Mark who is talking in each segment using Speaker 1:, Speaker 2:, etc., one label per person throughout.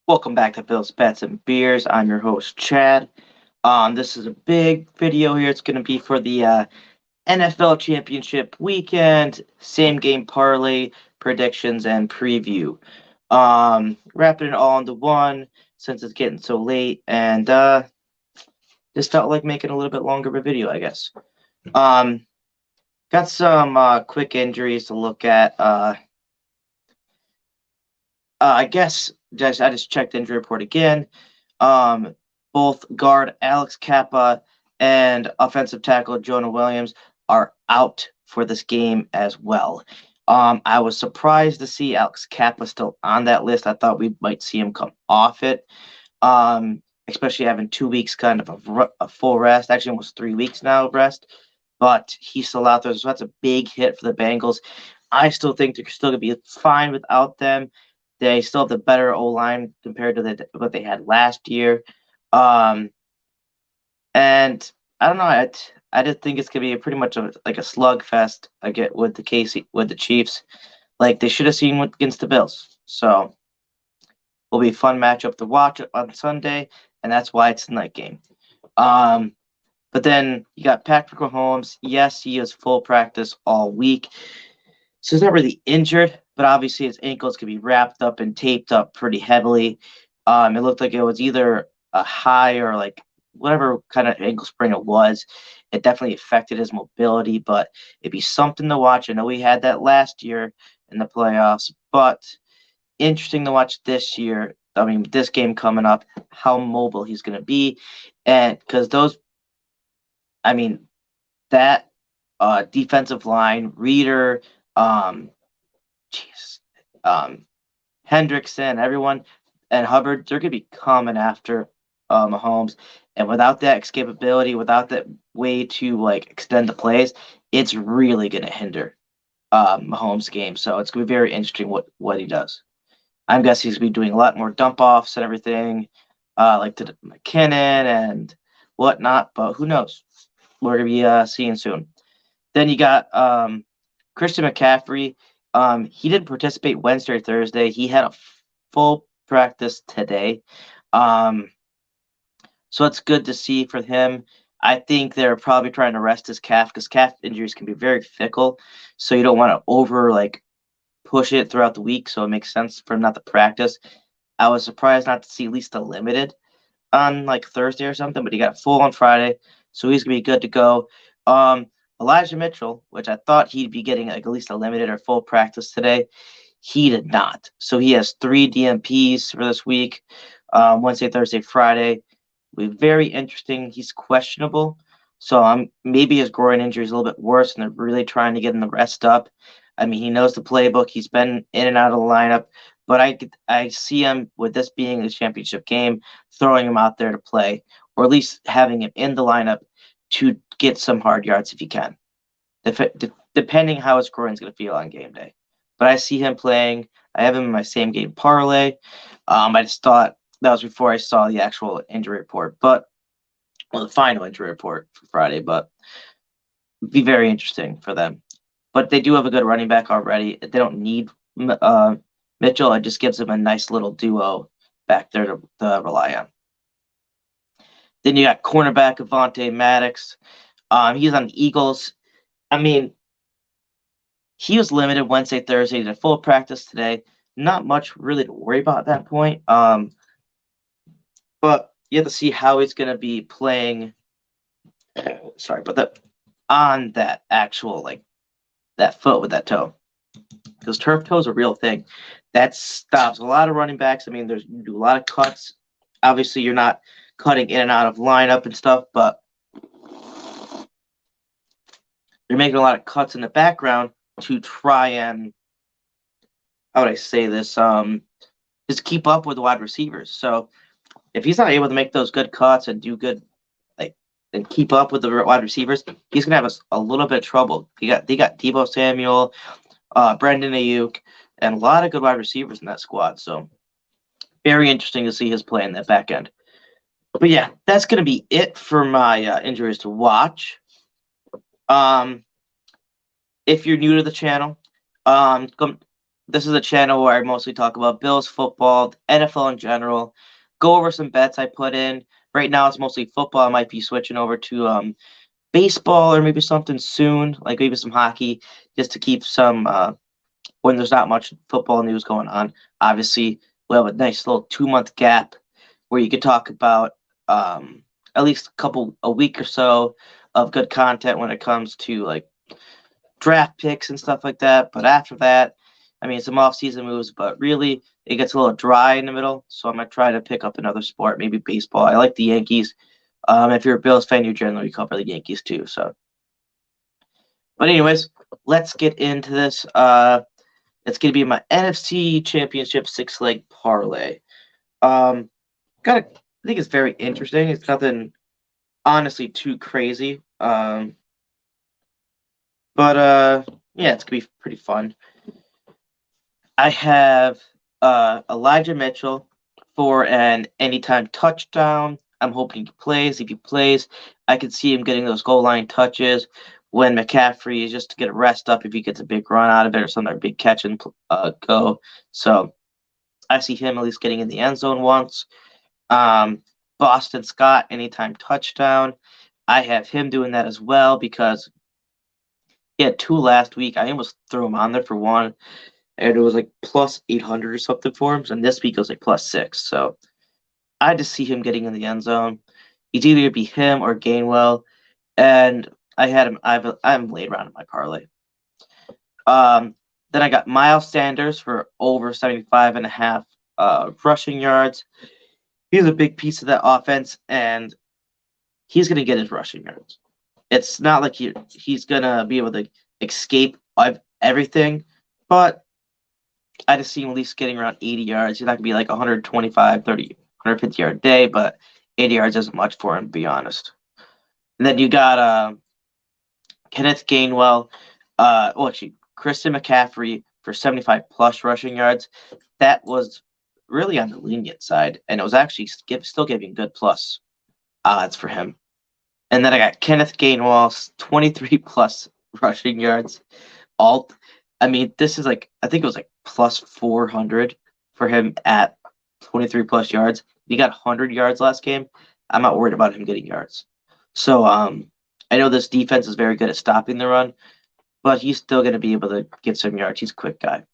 Speaker 1: Welcome back to Bill's Bets and Beers. I'm your host, Chad. This is a big video here. It's going to be for the NFL Championship Weekend, same game parlay, predictions, and preview. Wrapping it all into one since it's getting so late, and just felt like making a little bit longer of a video, I guess. Um, got some quick injuries to look at. I guess I just checked the injury report again. Um, Both guard Alex Kappa and offensive tackle Jonah Williams are out for this game as well. I was surprised to see Alex Kappa still on that list. I thought we might see him come off it, especially having 2 weeks kind of a full rest, actually almost 3 weeks now of rest. But he's still out there, so that's a big hit for the Bengals. I still think they're still going to be fine without them. They still have the better O line compared to what they had last year. Um, and I don't know. I just think it's gonna be pretty much like a slugfest. I get with the Chiefs, like they should have seen against the Bills. So will be a fun matchup to watch on Sunday, and that's why it's a night game. Um, but then you got Patrick Mahomes. Yes, he has full practice all week, so he's not really injured, but obviously his ankles could be wrapped up and taped up pretty heavily. It looked like it was either a high or like whatever kind of ankle sprain it was. It definitely affected his mobility, but it'd be something to watch. I know we had that last year in the playoffs, but interesting to watch this year. I mean, this game coming up, how mobile he's going to be, and because I mean, that defensive line, Reader, um, jeez, um, Hendrickson, everyone, and Hubbard, they're going to be coming after Mahomes. And without that escapability, without that way to like extend the plays, it's really going to hinder Mahomes' game. So it's going to be very interesting what he does. I'm guessing he's going to be doing a lot more dump offs and everything, like to McKinnon and whatnot. But who knows? We're going to be seeing soon. Then you got Christian McCaffrey. He didn't participate Wednesday or Thursday. He had a full practice today. Um, so it's good to see for him. I think they're probably trying to rest his calf because calf injuries can be very fickle. So you don't want to over like push it throughout the week. So it makes sense for him not to practice. I was surprised not to see at least a limited on like Thursday or something, but he got full on Friday. So he's gonna be good to go. Um, Elijah Mitchell, which I thought he'd be getting like at least a limited or full practice today, he did not. So he has 3 DMPs for this week, Wednesday, Thursday, Friday. Be very interesting. He's questionable, so maybe his groin injury is a little bit worse, and they're really trying to get him the rest up. I mean, he knows the playbook. He's been in and out of the lineup, but I see him with this being a championship game, throwing him out there to play, or at least having him in the lineup to get some hard yards if he can, depending how his groin's going to feel on game day. But I see him playing. I have him in my same game parlay. I just thought that was before I saw the actual injury report, but well, the final injury report for Friday. But it'd be very interesting for them. But they do have a good running back already. They don't need Mitchell. It just gives them a nice little duo back there to rely on. Then you got cornerback Avonte Maddox. He's on the Eagles. I mean, he was limited Wednesday, Thursday to full practice today. Not much really to worry about at that point. But you have to see how he's going to be playing. Sorry, but that on that actual like that foot with that toe, because turf toe is a real thing. That stops a lot of running backs. I mean, you do a lot of cuts. Obviously, you're not cutting in and out of lineup and stuff, but you're making a lot of cuts in the background to try and how would I say this? Just keep up with the wide receivers. So if he's not able to make those good cuts and do good like and keep up with the wide receivers, he's gonna have a little bit of trouble. They got Deebo Samuel, Brandon Ayuk, and a lot of good wide receivers in that squad. So very interesting to see his play in that back end. But yeah, that's gonna be it for my injuries to watch. Um, if you're new to the channel, this is a channel where I mostly talk about Bills football, NFL in general, go over some bets I put in. Right now it's mostly football. I might be switching over to baseball or maybe something soon, like maybe some hockey, just to keep some when there's not much football news going on. Obviously, we'll have a nice little 2-month gap where you could talk about at least a week or so of good content when it comes to like draft picks and stuff like that. But after that, I mean, some off-season moves, but really it gets a little dry in the middle. So I'm gonna try to pick up another sport, maybe baseball. I like the Yankees. If you're a Bills fan, you generally cover the Yankees too. So, but anyways, let's get into this. It's gonna be my NFC Championship 6-leg parlay. Um, I think it's very interesting. It's nothing honestly too crazy. But yeah, it's gonna be pretty fun. I have Elijah Mitchell for an anytime touchdown. I'm hoping he plays. If he plays, I can see him getting those goal line touches when McCaffrey is just to get a rest up if he gets a big run out of it or something, a big catch and go. So I see him at least getting in the end zone once. Boston Scott, anytime touchdown. I have him doing that as well because he had 2 last week. I almost threw him on there for 1, and it was like plus 800 or something for him. And this week it was like plus 6. So I just see him getting in the end zone. It's either gonna be him or Gainwell, and I had him. I'm laid around in my parlay. Then I got Miles Sanders for over 75.5 rushing yards. He's a big piece of that offense, and he's gonna get his rushing yards. It's not like he's gonna be able to escape everything, but I just see him at least getting around 80 yards. He's not gonna be like 125, 30, 150 yard day, but 80 yards isn't much for him, to be honest. And then you got Kenneth Gainwell, actually Christian McCaffrey for 75 plus rushing yards. That was really on the lenient side, and it was actually still giving good plus odds for him. And then I got Kenneth Gainwell, 23 plus rushing yards. I mean, this is like, I think it was like plus 400 for him at 23 plus yards. He got 100 yards last game. I'm not worried about him getting yards. So I know this defense is very good at stopping the run, but he's still going to be able to get some yards. He's a quick guy.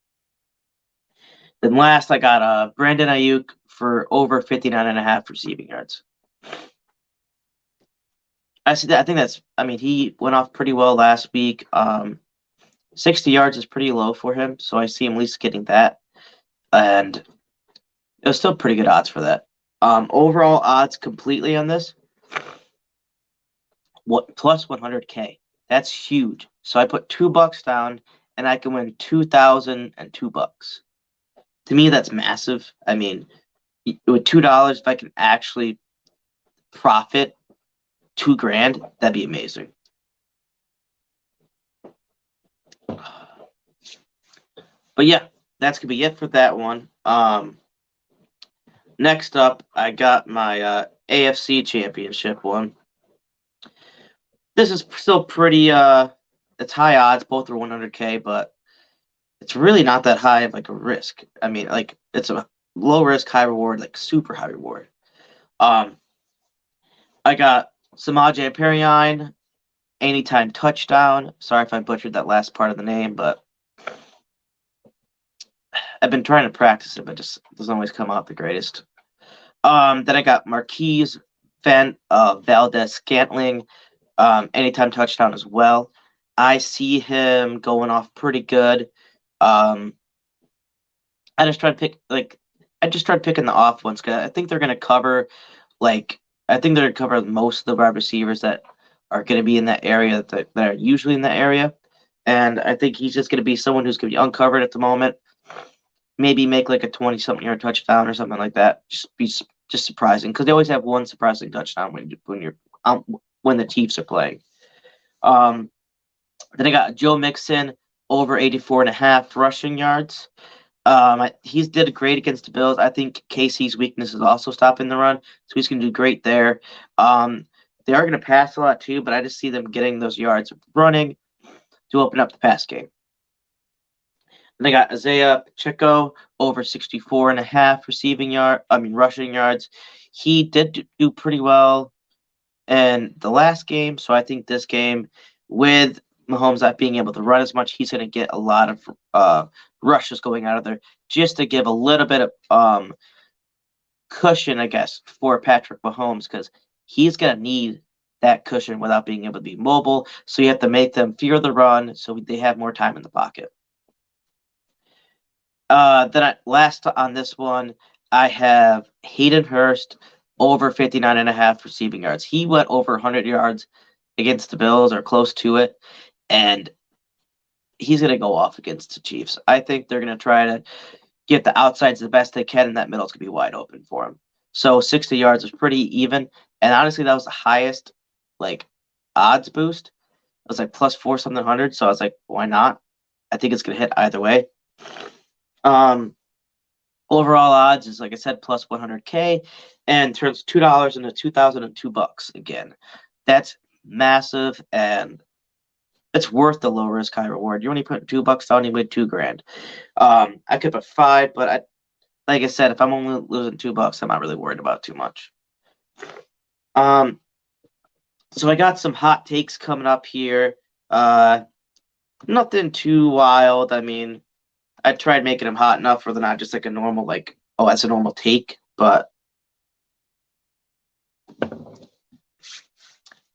Speaker 1: Then last, I got Brandon Ayuk for over 59.5 receiving yards. I see that. I think he went off pretty well last week. 60 yards is pretty low for him, so I see him at least getting that. And it was still pretty good odds for that. Overall odds completely on this, plus 100K. That's huge. So I put $2 down, and I can win $2,002. To me, that's massive. I mean, with $2, if I can actually profit $2,000, that'd be amazing. But yeah, that's gonna be it for that one. Next up, I got my AFC Championship one. This is still pretty. It's high odds. Both are 100K, but it's really not that high of like a risk. I mean, like it's a low risk, high reward, like super high reward. I got Samaje Perine, anytime touchdown. Sorry if I butchered that last part of the name, but I've been trying to practice it, but just doesn't always come out the greatest. Then I got Marquise Valdez Scantling, anytime touchdown as well. I see him going off pretty good. I just tried picking the off ones because I think they're gonna cover most of the wide receivers that are gonna be in that area that are usually in that area. And I think he's just gonna be someone who's gonna be uncovered at the moment. Maybe make like a 20-something yard touchdown or something like that. Just surprising because they always have one surprising touchdown when the Chiefs are playing. Then I got Joe Mixon over 84.5 rushing yards. He's did great against the Bills. I think KC's weakness is also stopping the run, so he's going to do great there. They are going to pass a lot too, but I just see them getting those yards running to open up the pass game. And I got Isaiah Pacheco over 64.5 rushing yards. He did do pretty well in the last game, so I think this game, with Mahomes not being able to run as much, he's going to get a lot of rushes going out of there, just to give a little bit of cushion, I guess, for Patrick Mahomes, because he's going to need that cushion without being able to be mobile. So you have to make them fear the run so they have more time in the pocket. Last on this one, I have Hayden Hurst over 59.5 receiving yards. He went over 100 yards against the Bills or close to it, and he's going to go off against the Chiefs. I think they're going to try to get the outsides the best they can, and that middle's going to be wide open for him. So 60 yards is pretty even, and honestly, that was the highest odds boost. It was plus 4 something hundred, so I was like, why not? I think it's going to hit either way. Overall odds is, like I said, plus 100K, and turns $2 into $2,002 again. That's massive, and it's worth the low risk, high reward. You only put $2 down, you win $2,000. I could put 5, but like I said, if I'm only losing $2, I'm not really worried about too much. So I got some hot takes coming up here. Nothing too wild. I mean, I tried making them hot enough where they're not just a normal, that's a normal take, but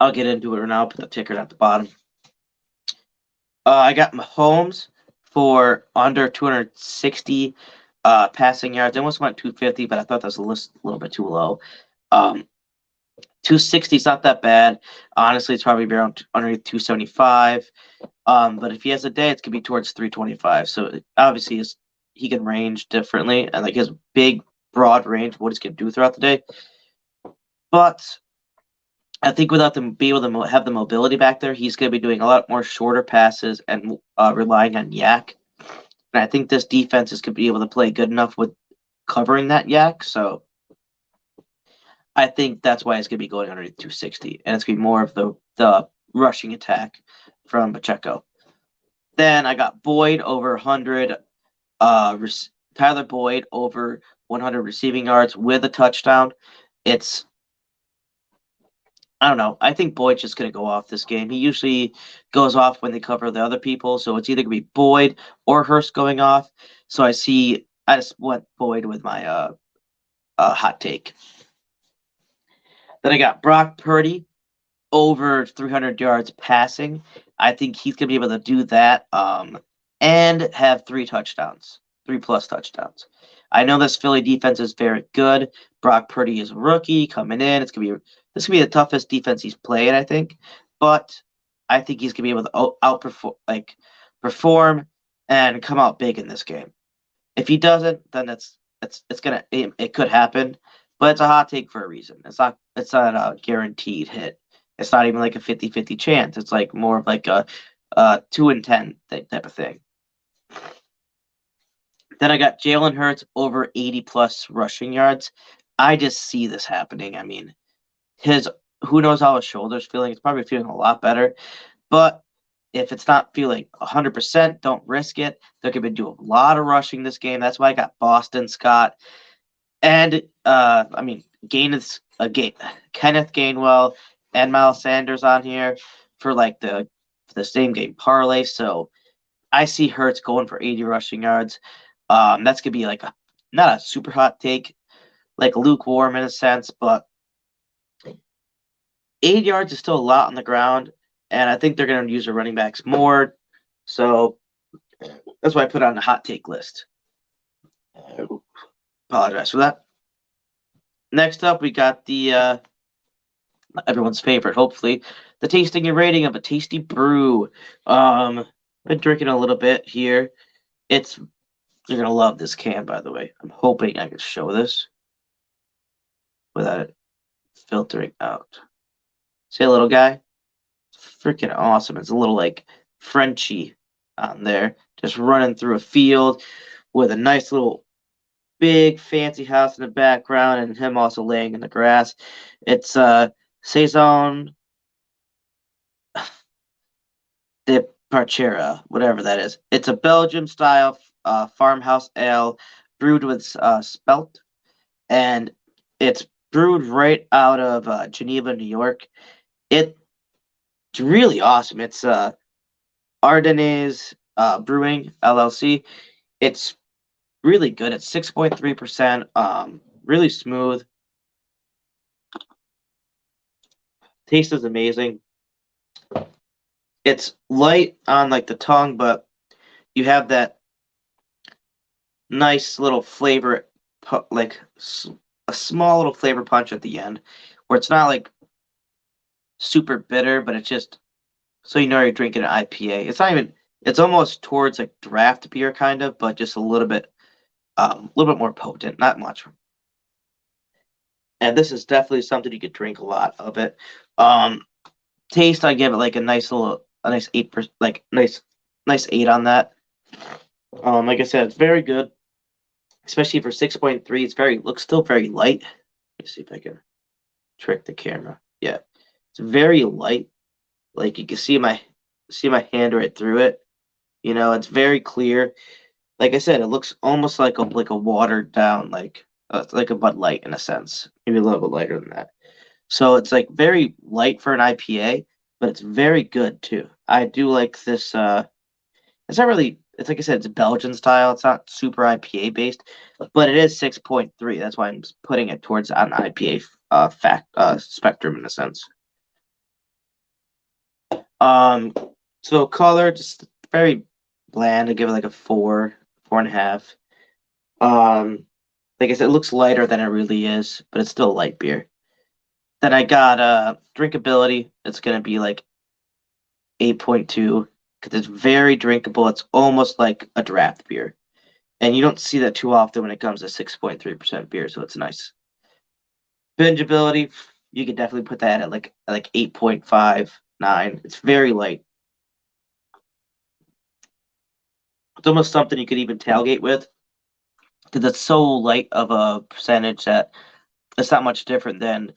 Speaker 1: I'll get into it right now. I'll put the ticker at the bottom. I got Mahomes for under 260 passing yards. I almost went 250, but I thought that was a little bit too low. 260 is not that bad. Honestly, it's probably around underneath 275. But if he has a day, it's gonna be towards 325. So obviously, he can range differently, and his big, broad range of what he's gonna do throughout the day. But I think without them being able to have the mobility back there, he's gonna be doing a lot more shorter passes and relying on yak. And I think this defense is gonna be able to play good enough with covering that yak. So I think that's why it's going to be going underneath 260, and it's going to be more of the rushing attack from Pacheco. Then I got Boyd over 100, Tyler Boyd over 100 receiving yards with a touchdown. I don't know. I think Boyd's just going to go off this game. He usually goes off when they cover the other people, so it's either going to be Boyd or Hurst going off. So I just went Boyd with my hot take. Then I got Brock Purdy over 300 yards passing. I think he's going to be able to do that and have 3 touchdowns, 3+ touchdowns. I know this Philly defense is very good. Brock Purdy is a rookie coming in. This could be the toughest defense he's played, I think. But I think he's going to be able to perform and come out big in this game. If he doesn't, then it could happen. But it's a hot take for a reason. It's not a guaranteed hit. It's not even a 50-50 chance. It's more of a 2 in 10 type of thing. Then I got Jalen Hurts over 80+ rushing yards. I just see this happening. I mean, who knows how his shoulder's feeling? It's probably feeling a lot better. But if it's not feeling 100%, don't risk it. They're going to do a lot of rushing this game. That's why I got Boston Scott. And Kenneth Gainwell and Miles Sanders on here for the same game parlay. So I see Hurts going for 80 rushing yards. That's gonna be not a super hot take, lukewarm in a sense, but 80 yards is still a lot on the ground, and I think they're gonna use their running backs more. So that's why I put it on the hot take list. Apologize for that. Next up, we got the everyone's favorite, hopefully, the tasting and rating of a tasty brew. Been drinking a little bit here. You're gonna love this can, by the way. I'm hoping I can show this without it filtering out. See a little guy? It's freaking awesome. It's a little Frenchie on there, just running through a field with a nice little big fancy house in the background, and him also laying in the grass. It's Saison de Parchera, whatever that is. It's a Belgium style farmhouse ale brewed with spelt, and it's brewed right out of Geneva, New York. It's really awesome. It's Ardennes Brewing LLC. It's really good. It's 6.3%. Really smooth. Taste is amazing. It's light on like the tongue, but you have that nice little flavor, like a small little flavor punch at the end, where it's not like super bitter, but it's just so you know you're drinking an IPA. It's not even. It's almost towards like draft beer kind of, but just a little bit more potent, not much. And this is definitely something you could drink a lot of it. Um, Taste, I give it like a nice 8%, like nice 8 on that. Like I said, it's very good, especially for 6.3. Looks still very light. Let me see if I can trick the camera. Yeah, it's very light. Like you can see my hand right through it. You know, it's very clear. Like I said, it looks almost like a watered down like a Bud Light in a sense, maybe a little bit lighter than that. So it's like very light for an IPA, but it's very good too. I do like this. It's not really. It's like I said, it's Belgian style. It's not super IPA based, but it is 6.3. That's why I'm putting it towards an IPA spectrum in a sense. Um, so color just very bland. I give it like a 4.5. Like I said, it looks lighter than it really is, but it's still a light beer. Then I got drinkability. It's gonna be like 8.2 because it's very drinkable. It's almost like a draft beer, and you don't see that too often when it comes to 6.3% beer. So it's nice. Bingeability, you could definitely put that at like 8.59. It's very light. It's almost something you could even tailgate with because it's so light of a percentage that it's not much different than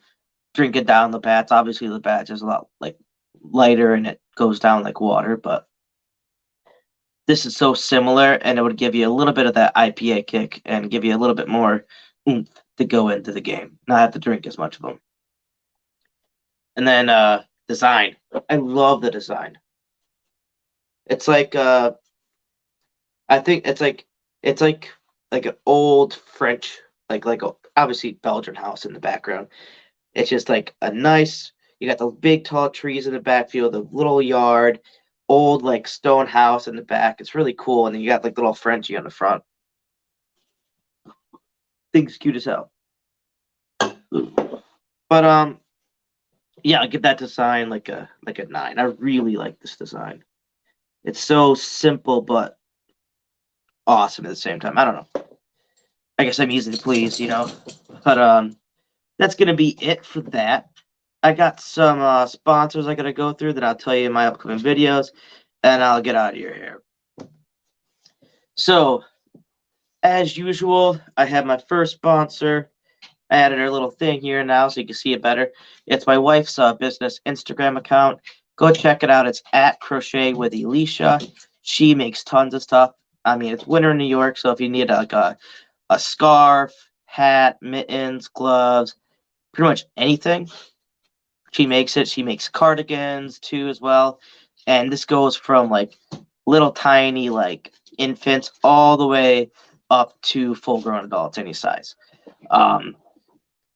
Speaker 1: drinking down the bats. Obviously, the bats is a lot like lighter and it goes down like water, but this is so similar and it would give you a little bit of that IPA kick and give you a little bit more oomph to go into the game, not have to drink as much of them. And then design. I love the design. It's like I think it's like an old French obviously Belgian house in the background. It's just like a nice. You got the big tall trees in the backfield, the little yard, old like stone house in the back. It's really cool, and then you got like little Frenchie on the front. Thing's cute as hell. But yeah, I give that design like a 9. I really like this design. It's so simple but awesome at the same time. I don't know. I guess I'm easy to please, you know. But that's gonna be it for that. I got some sponsors I gotta go through that I'll tell you in my upcoming videos, and I'll get out of your hair. So, as usual, I have my first sponsor. I added her little thing here now so you can see it better. It's my wife's business Instagram account. Go check it out. It's at Crochet with Alicia. She makes tons of stuff. I mean, it's winter in New York, so if you need like a scarf, hat, mittens, gloves, pretty much anything, she makes it. She makes cardigans too as well. And this goes from like little tiny like infants all the way up to full grown adults, any size. Um,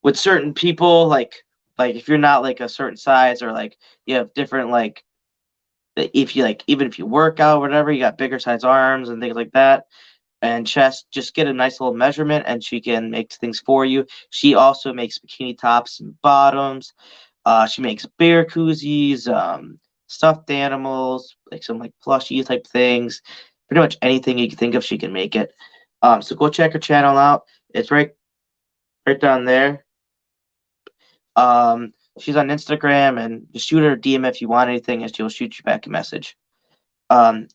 Speaker 1: with certain people, like if you're not like a certain size or like you have different like if you like even if you work out or whatever, you got bigger size arms and things like that and chest, just get a nice little measurement and she can make things for you. She also makes bikini tops and bottoms. She makes bear koozies, stuffed animals, like some like plushy type things. Pretty much anything you can think of, she can make it. So go check her channel out. It's right down there. She's on Instagram and just shoot her a DM if you want anything and she'll shoot you back a message. Um,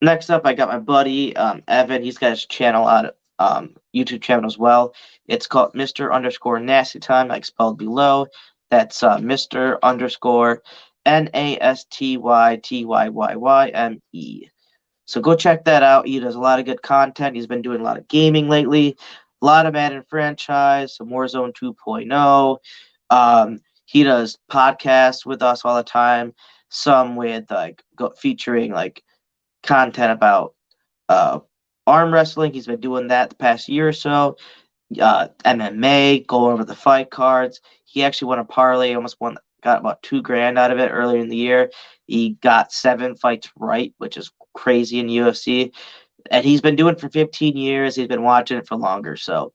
Speaker 1: Next up, I got my buddy Evan. He's got his channel out, YouTube channel as well. It's called Mr. _Nasty Time, like spelled below. That's Mr. _NASTYTYYYME. So go check that out. He does a lot of good content. He's been doing a lot of gaming lately, a lot of Madden franchise, some Warzone 2.0. He does podcasts with us all the time. Some with featuring like content about uh, arm wrestling. He's been doing that the past year or so. MMA, going over the fight cards. He actually won a parlay, almost won, got about $2,000 out of it earlier in the year. He got 7 fights right, which is crazy in UFC. And he's been doing it for 15 years. He's been watching it for longer. So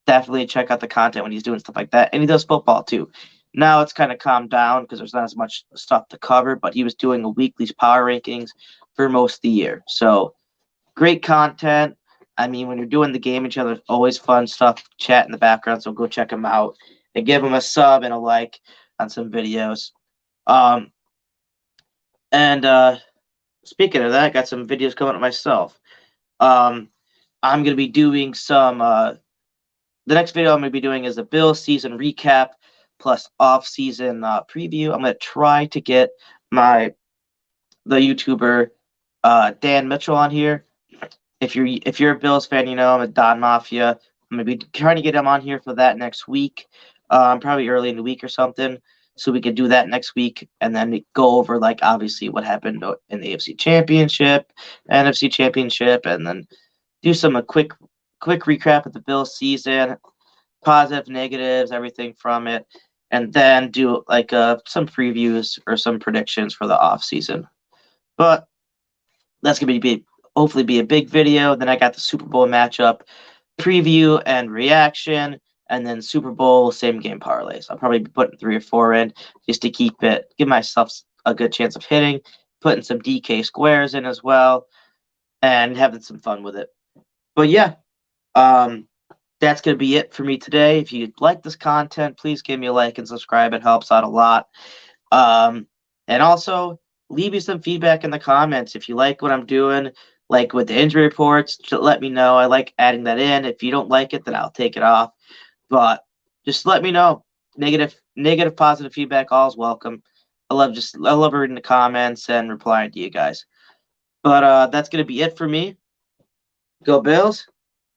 Speaker 1: definitely check out the content when he's doing stuff like that. And he does football too. Now it's kind of calmed down because there's not as much stuff to cover, but he was doing a weekly power rankings for most of the year. So great content. I mean, when you're doing the game each other, always fun stuff, chat in the background. So go check him out and give him a sub and a like on some videos. Um, and speaking of that, I got some videos coming up myself. I'm going to be doing some. The next video I'm going to be doing is a Bills season recap plus off-season preview. I'm going to try to get the YouTuber Dan Mitchell on here. If you're a Bills fan, you know I'm a Don Mafia. I'm gonna be trying to get him on here for that next week, probably early in the week or something, so we could do that next week and then go over like obviously what happened in the AFC Championship, NFC Championship, and then do a quick recap of the Bills season, positive, negatives, everything from it, and then do like some previews or some predictions for the off season. But that's gonna be hopefully be a big video. Then I got the Super Bowl matchup preview and reaction, and then Super Bowl same game parlays. I'll probably be putting 3 or 4 in just to give myself a good chance of hitting, putting some DK squares in as well, and having some fun with it. But yeah, that's gonna be it for me today. If you like this content, please give me a like and subscribe. It helps out a lot. And also leave me some feedback in the comments if you like what I'm doing. Like with the injury reports, let me know. I like adding that in. If you don't like it, then I'll take it off. But just let me know. Negative, positive feedback, all is welcome. I love reading the comments and replying to you guys. But that's gonna be it for me. Go Bills.